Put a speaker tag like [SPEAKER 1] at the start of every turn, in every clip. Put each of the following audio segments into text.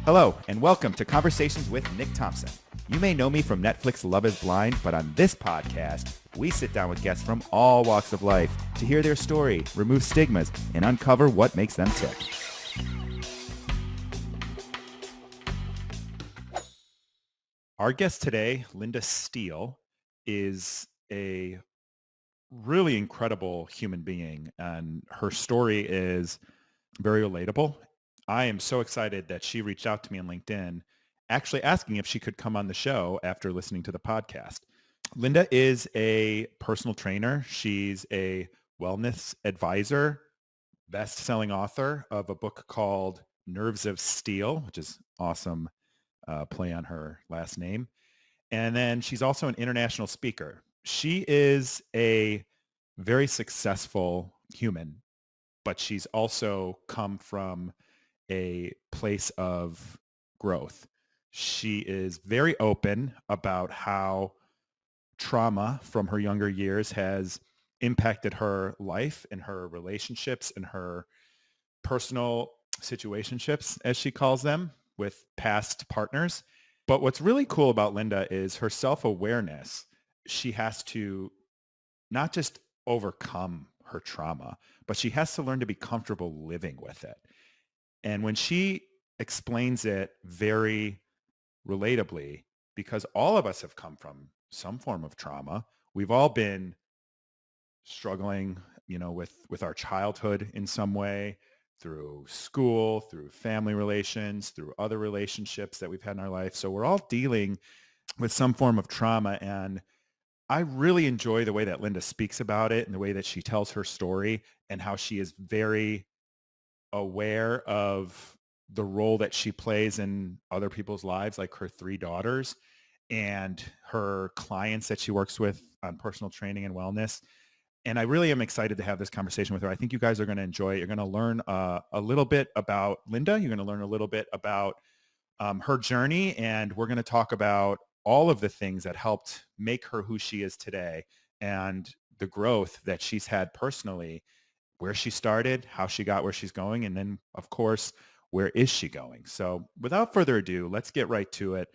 [SPEAKER 1] Hello, and welcome to Conversations with Nick Thompson. You may know me from Netflix Love is Blind, but on this podcast, we sit down with guests from all walks of life to hear their story, remove stigmas, and uncover what makes them tick. Our guest today, Linda Steele, is a really incredible human being, and her story is very relatable. I am so excited that she reached out to me on LinkedIn, actually asking if she could come on the show after listening to the podcast. Linda is a personal trainer. She's a wellness advisor, best-selling author of a book called Nerves of Steele, which is awesome play on her last name. And then she's also an international speaker. She is a very successful human, but she's also come from a place of growth. She is very open about how trauma from her younger years has impacted her life and her relationships and her personal situationships, as she calls them, with past partners. But what's really cool about Linda is her self-awareness. She has to not just overcome her trauma, but she has to learn to be comfortable living with it. And when she explains it very relatably, because all of us have come from some form of trauma, we've all been struggling, with our childhood in some way, through school, through family relations, through other relationships that we've had in our life. So we're all dealing with some form of trauma. And I really enjoy the way that Linda speaks about it and the way that she tells her story and how she is very aware of the role that she plays in other people's lives, like her 3 daughters and her clients that she works with on personal training and wellness. And I really am excited to have this conversation with her. I think you guys are going to enjoy it. You're going to learn a little bit about Linda. You're going to learn a little bit about her journey. And we're going to talk about all of the things that helped make her who she is today and the growth that she's had personally, where she started, how she got where she's going, and then, of course, where is she going? So without further ado, let's get right to it.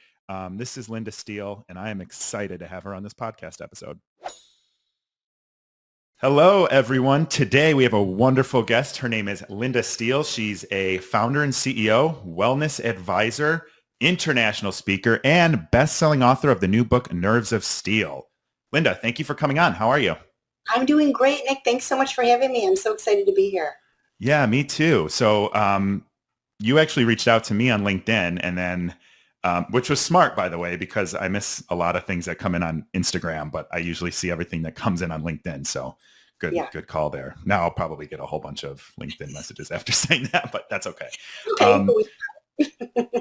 [SPEAKER 1] This is Linda Steele, and I am excited to have her on this podcast episode. Hello, everyone. Today, we have a wonderful guest. Her name is Linda Steele. She's a founder and CEO, wellness advisor, international speaker, and best-selling author of the new book, Nerves of Steele. Linda, thank you for coming on. How are you?
[SPEAKER 2] I'm doing great, Nick. Thanks so much for having me. I'm so excited to be here.
[SPEAKER 1] Yeah, me too. So you actually reached out to me on LinkedIn, and then, which was smart, by the way, because I miss a lot of things that come in on Instagram, but I usually see everything that comes in on LinkedIn. So good call there. Now I'll probably get a whole bunch of LinkedIn messages after saying that, but that's okay.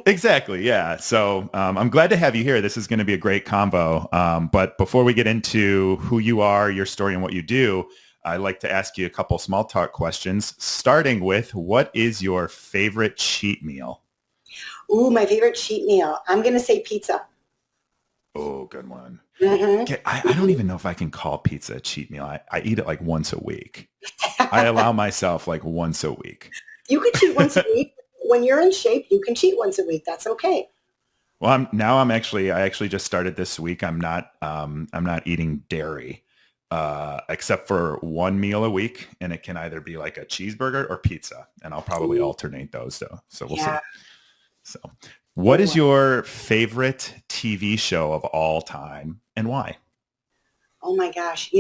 [SPEAKER 1] Exactly. Yeah. So I'm glad to have you here. This is going to be a great combo. But before we get into who you are, your story, and what you do, I'd like to ask you a couple small talk questions, starting with, what is your favorite cheat meal?
[SPEAKER 2] Ooh, my favorite cheat meal. I'm going to say pizza.
[SPEAKER 1] Oh, good one.
[SPEAKER 2] Mm-hmm.
[SPEAKER 1] Okay, I don't even know if I can call pizza a cheat meal. I eat it like once a week. I allow myself like once a week.
[SPEAKER 2] You could cheat once a week. When you're in shape, you can cheat once a week. That's okay.
[SPEAKER 1] Well, I actually just started this week. I'm not eating dairy, except for one meal a week. And it can either be like a cheeseburger or pizza. And I'll probably alternate those though. So we'll see. So what is your favorite TV show of all time and why?
[SPEAKER 2] Oh my gosh.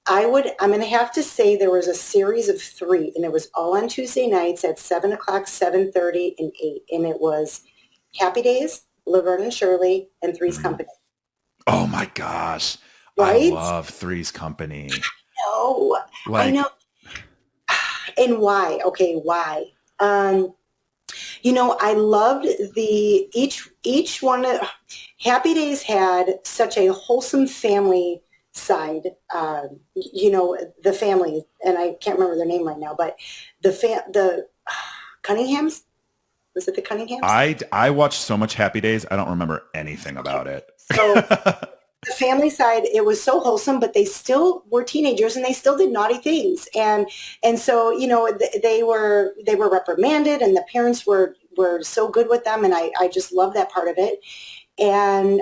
[SPEAKER 2] I'm going to have to say there was a series of 3, and it was all on Tuesday nights at 7 o'clock, 7:30, and 8. And it was Happy Days, Laverne and Shirley, and Three's Company.
[SPEAKER 1] Oh my gosh.
[SPEAKER 2] Right?
[SPEAKER 1] I love Three's Company.
[SPEAKER 2] No, I know. And why? Okay, why? I loved each one. Happy Days had such a wholesome family side. The family, and I can't remember their name right now, but the Cunninghams. Was it the Cunninghams?
[SPEAKER 1] I watched so much Happy Days, I don't remember anything about it.
[SPEAKER 2] So the family side, it was so wholesome, but they still were teenagers and they still did naughty things. And so, they were reprimanded, and the parents were were so good with them, and I just love that part of it. And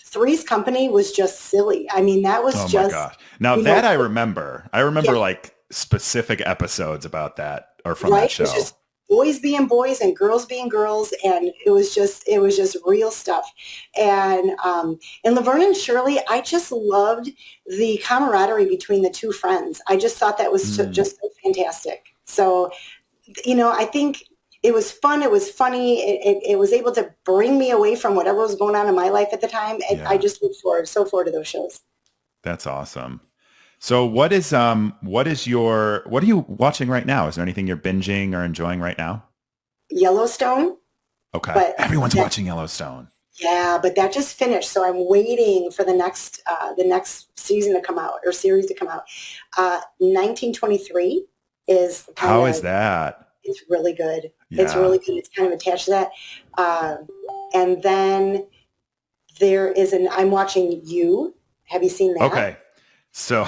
[SPEAKER 2] Three's Company was just silly. I mean, that was
[SPEAKER 1] Oh my
[SPEAKER 2] just,
[SPEAKER 1] gosh. Now
[SPEAKER 2] you
[SPEAKER 1] that
[SPEAKER 2] know,
[SPEAKER 1] I remember. I
[SPEAKER 2] yeah,
[SPEAKER 1] remember like specific episodes about that or from
[SPEAKER 2] right?
[SPEAKER 1] that
[SPEAKER 2] It was
[SPEAKER 1] show.
[SPEAKER 2] just boys being boys and girls being girls, and it was just real stuff. And Laverne and Shirley, I just loved the camaraderie between the two friends. I just thought that was
[SPEAKER 1] Mm,
[SPEAKER 2] just so fantastic. So, I think it was fun. It was funny. It was able to bring me away from whatever was going on in my life at the time. And I
[SPEAKER 1] yeah,
[SPEAKER 2] just look so forward to those shows.
[SPEAKER 1] that's awesome. So what are you watching right now? Is there anything you're binging or enjoying right now?
[SPEAKER 2] Yellowstone,
[SPEAKER 1] Okay.
[SPEAKER 2] but
[SPEAKER 1] Everyone's
[SPEAKER 2] that,
[SPEAKER 1] watching Yellowstone.
[SPEAKER 2] yeah, but that just finished. So I'm waiting for the next season to come out or series to come out. 1923 is kind
[SPEAKER 1] How is
[SPEAKER 2] of,
[SPEAKER 1] that?
[SPEAKER 2] it's really good. It's
[SPEAKER 1] Yeah.
[SPEAKER 2] really good. It's kind of attached to that. Uh, and then I'm watching You. Have you seen that?
[SPEAKER 1] Okay. So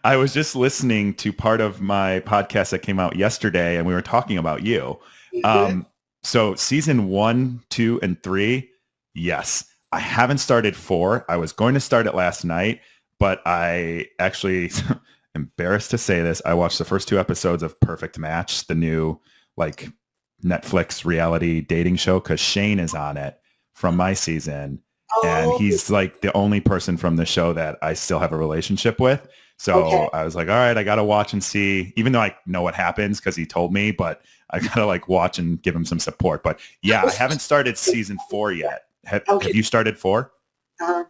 [SPEAKER 1] I was just listening to part of my podcast that came out yesterday and we were talking about you.
[SPEAKER 2] Hmm.
[SPEAKER 1] Um, so season 1, 2, and 3, yes. I haven't started 4. I was going to start it last night, but I actually embarrassed to say this. I watched the first 2 episodes of Perfect Match, the new like Netflix reality dating show, because Shane is on it from my season. And
[SPEAKER 2] Oh,
[SPEAKER 1] he's like the only person from the show that I still have a relationship with.
[SPEAKER 2] okay.
[SPEAKER 1] So I was like, all right, I got to watch and see, even though I know what happens because he told me, but I got to like watch and give him some support. But yeah, I haven't started season 4 yet. Have
[SPEAKER 2] Okay.
[SPEAKER 1] you started 4?
[SPEAKER 2] Uh,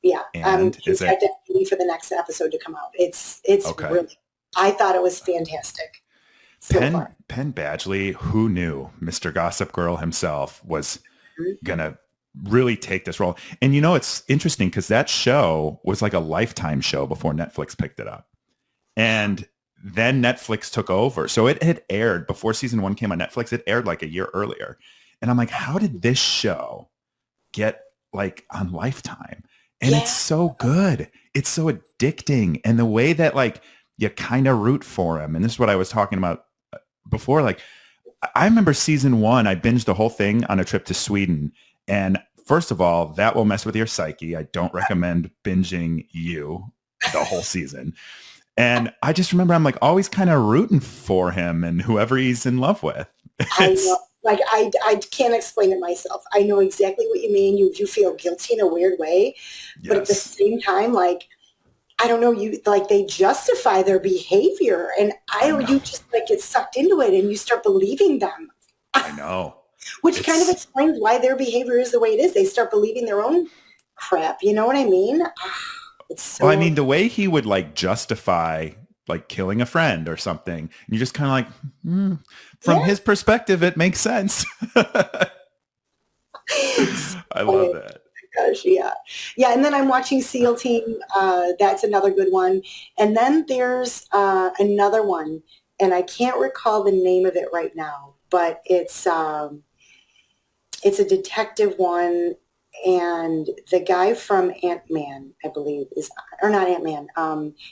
[SPEAKER 2] yeah.
[SPEAKER 1] And is
[SPEAKER 2] I
[SPEAKER 1] it
[SPEAKER 2] definitely wait for the next episode to come out. It's
[SPEAKER 1] okay?
[SPEAKER 2] really, I thought it was fantastic so far.
[SPEAKER 1] Penn Badgley, who knew Mr. Gossip Girl himself was
[SPEAKER 2] Mhm.
[SPEAKER 1] gonna really take this role. And it's interesting because that show was like a Lifetime show before Netflix picked it up. And then Netflix took over. So it had aired before season 1 came on Netflix. It aired like a year earlier. And I'm like, how did this show get like on Lifetime? And it's
[SPEAKER 2] Yeah.
[SPEAKER 1] so good. It's so addicting. And the way that like you kind of root for him. And this is what I was talking about before. Like I remember season 1, I binged the whole thing on a trip to Sweden. And first of all, that will mess with your psyche. I don't recommend binging You the whole season. And I just remember I'm like always kind of rooting for him and whoever he's in love with.
[SPEAKER 2] I know.
[SPEAKER 1] It's
[SPEAKER 2] Like I can't explain it myself. I know exactly what you mean. You feel guilty in a weird way, but at the
[SPEAKER 1] yes,
[SPEAKER 2] same time, like I don't know, you like they justify their behavior, and
[SPEAKER 1] I know.
[SPEAKER 2] you just like get sucked into it, and you start believing them,
[SPEAKER 1] I know.
[SPEAKER 2] which kind of
[SPEAKER 1] It's
[SPEAKER 2] explains why their behavior is the way it is. They start believing their own crap. You know what I mean? It's
[SPEAKER 1] well, I
[SPEAKER 2] so
[SPEAKER 1] mean, the way he would like justify like killing a friend or something, and you're just kind of like, from
[SPEAKER 2] yeah.
[SPEAKER 1] his perspective, it makes sense.
[SPEAKER 2] So
[SPEAKER 1] I love
[SPEAKER 2] funny.
[SPEAKER 1] that.
[SPEAKER 2] Gosh, yeah. Yeah, and then I'm watching SEAL Team. That's another good one. And then there's another one, and I can't recall the name of it right now, but it's a detective one, and the guy from Ant-Man, I believe, or not Ant-Man.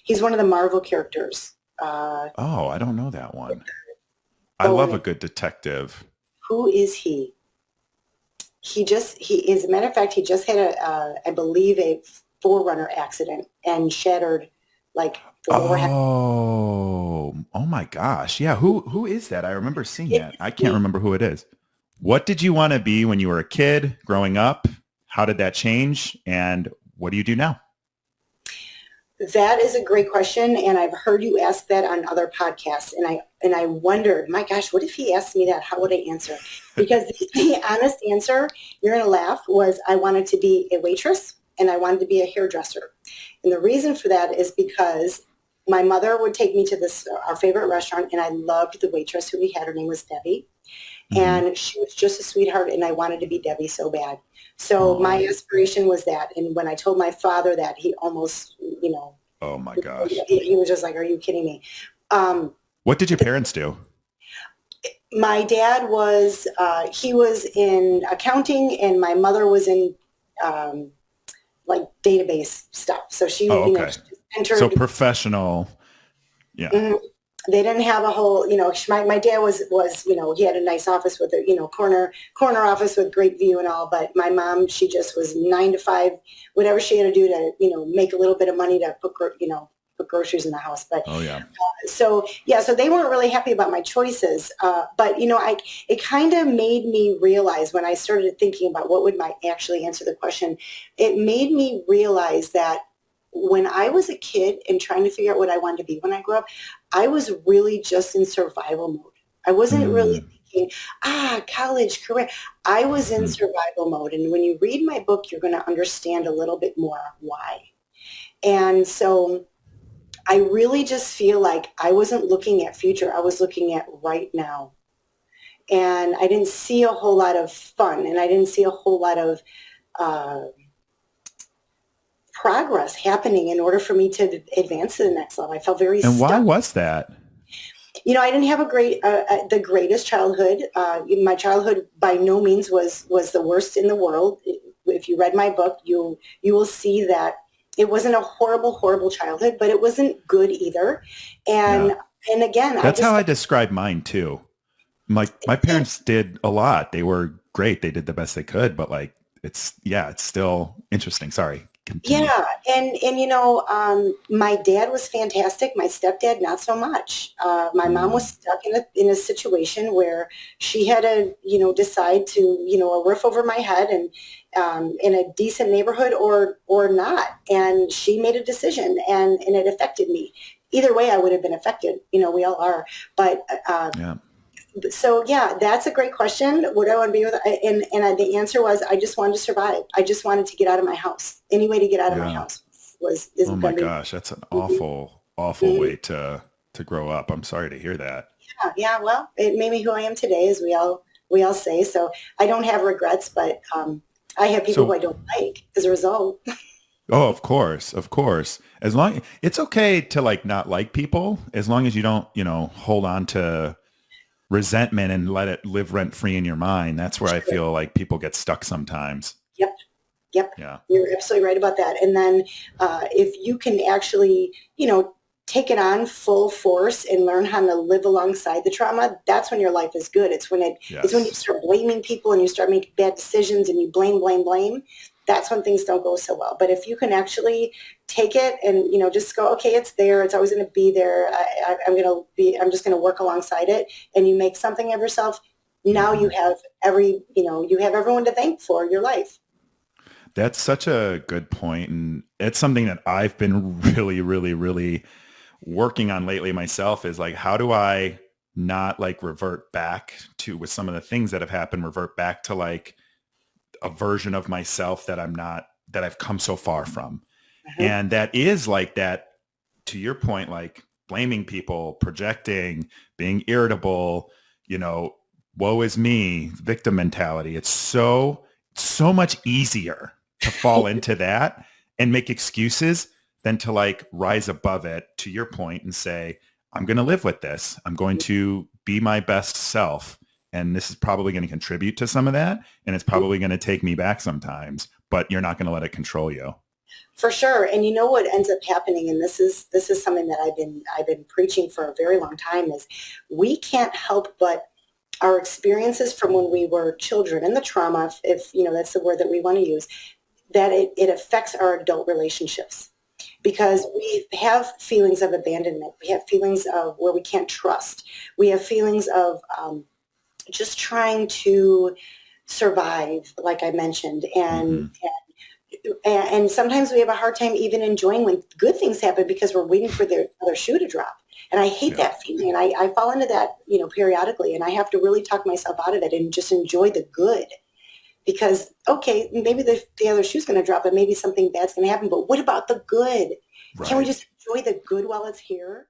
[SPEAKER 2] He's one of the Marvel characters.
[SPEAKER 1] Oh, I don't know that one. I
[SPEAKER 2] Oh,
[SPEAKER 1] love
[SPEAKER 2] and
[SPEAKER 1] a good detective.
[SPEAKER 2] who is he? As a matter of fact, he just had I believe, a Forerunner accident and shattered like the lower half.
[SPEAKER 1] Oh my gosh. Yeah, who is that? I remember seeing
[SPEAKER 2] It
[SPEAKER 1] that.
[SPEAKER 2] is
[SPEAKER 1] I can't
[SPEAKER 2] he.
[SPEAKER 1] remember who it is. What did you want to be when you were a kid growing up? How did that change? And what do you do now?
[SPEAKER 2] That is a great question, and I've heard you ask that on other podcasts, and I wondered, my gosh, what if he asked me that? How would I answer? Because the honest answer, you're going to laugh, was I wanted to be a waitress and I wanted to be a hairdresser. And the reason for that is because my mother would take me to our favorite restaurant, and I loved the waitress who we had. Her name was Debbie,
[SPEAKER 1] Hmm.
[SPEAKER 2] and she was just a sweetheart, and I wanted to be Debbie so bad. So my
[SPEAKER 1] Oh,
[SPEAKER 2] aspiration was that, and when I told my father that, he almost,
[SPEAKER 1] oh my gosh.
[SPEAKER 2] he was just like, "Are you kidding me?" Um,
[SPEAKER 1] What did your parents do?
[SPEAKER 2] my dad he was in accounting, and my mother was in um, like database stuff. So she,
[SPEAKER 1] Oh, okay.
[SPEAKER 2] she just
[SPEAKER 1] So
[SPEAKER 2] entered.
[SPEAKER 1] professional. Yeah.
[SPEAKER 2] Mhm. they didn't have a whole, my dad was, he had a nice office with a, corner office with great view and all, but my mom, she just was 9 to 5, whatever she had to do to, make a little bit of money to put groceries in the house. But
[SPEAKER 1] Oh yeah.
[SPEAKER 2] so yeah, so they weren't really happy about my choices. But it kind of made me realize when I started thinking about what would my actually answer the question, it made me realize that when I was a kid and trying to figure out what I wanted to be when I grew up, I was really just in survival mode. I wasn't really
[SPEAKER 1] Mm.
[SPEAKER 2] thinking, college, career. I was in
[SPEAKER 1] Mm.
[SPEAKER 2] survival mode. And when you read my book, you're going to understand a little bit more why. And so I really just feel like I wasn't looking at future. I was looking at right now. And I didn't see a whole lot of fun and I didn't see a whole lot of uh, progress happening in order for me to advance to the next level. I felt very
[SPEAKER 1] And why
[SPEAKER 2] stuck.
[SPEAKER 1] was that?
[SPEAKER 2] I didn't have the greatest childhood. My childhood by no means was the worst in the world. If you read my book, you will see that it wasn't a horrible, horrible childhood, but it wasn't good either.
[SPEAKER 1] Yeah.
[SPEAKER 2] And and again, I
[SPEAKER 1] That's how
[SPEAKER 2] just
[SPEAKER 1] I describe mine too. My parents did a lot. They were great. They did the best they could, but like it's still interesting. Sorry. Continue.
[SPEAKER 2] yeah, and my dad was fantastic. My stepdad, not so much. My mom was
[SPEAKER 1] Mm.
[SPEAKER 2] stuck in a situation where she had to, decide to, a roof over my head and in a decent neighborhood or not. And she made a decision, and it affected me. Either way, I would have been affected. We all are. But
[SPEAKER 1] Yeah.
[SPEAKER 2] so yeah, that's a great question. What do I want to be with? The answer was I just wanted to survive. I just wanted to get out of my house. Any way to get out of my
[SPEAKER 1] Yeah.
[SPEAKER 2] house is
[SPEAKER 1] Oh my
[SPEAKER 2] going to be.
[SPEAKER 1] gosh, that's an
[SPEAKER 2] Mhm,
[SPEAKER 1] awful, awful
[SPEAKER 2] mhm.
[SPEAKER 1] way to grow up. I'm sorry to hear that.
[SPEAKER 2] Yeah, yeah. Well, it made me who I am today, as we all say. So I don't have regrets, but I have people who
[SPEAKER 1] So,
[SPEAKER 2] I don't like as a result.
[SPEAKER 1] oh, of course, of course. As long it's okay to like not like people, as long as you don't, hold on to resentment and let it live rent free in your mind. That's where I
[SPEAKER 2] Sure.
[SPEAKER 1] feel like people get stuck sometimes.
[SPEAKER 2] Yep. Yep,
[SPEAKER 1] Yeah.
[SPEAKER 2] you're absolutely right about that. And then if you can actually, take it on full force and learn how to live alongside the trauma, that's when your life is good. It's when you
[SPEAKER 1] Yes.
[SPEAKER 2] start blaming people and you start making bad decisions and you blame, blame, blame. That's when things don't go so well. But if you can actually take it and just go, okay, it's there. It's always going to be there. I'm just going to work alongside it. And you make something of yourself. Now
[SPEAKER 1] Hmm.
[SPEAKER 2] you have everyone to thank for your life.
[SPEAKER 1] That's such a good point, and it's something that I've been really, really, really working on lately myself is like, how do I not like revert back to with some of the things that have happened, revert back to like a version of myself that I'm not, that I've come so far from.
[SPEAKER 2] Uh-huh.
[SPEAKER 1] And that is like that, to your point, like blaming people, projecting, being irritable, you know, woe is me, victim mentality. It's so much easier to fall into that and make excuses than to like rise above it, to your point, and say, I'm going to live with this. I'm going to be my best self. And this is probably going to contribute to some of that. And it's probably going to take me back sometimes, but you're not going to let it control you.
[SPEAKER 2] For sure. And you know what ends up happening, and this is something that I've been preaching for a very long time, is we can't help but our experiences from when we were children and the trauma, if that's the word that we want to use, that it affects our adult relationships. Because we have feelings of abandonment. We have feelings of where we can't trust. We have feelings of just trying to survive, like I mentioned, and
[SPEAKER 1] Hmm.
[SPEAKER 2] and sometimes we have a hard time even enjoying when good things happen because we're waiting for the other shoe to drop. And I hate
[SPEAKER 1] Yeah.
[SPEAKER 2] that feeling. And I fall into that, periodically. And I have to really talk myself out of it and just enjoy the good. Because, okay, maybe the other shoe's going to drop and maybe something bad's going to happen. But what about the good? Can we
[SPEAKER 1] Right.
[SPEAKER 2] just enjoy the good while it's here?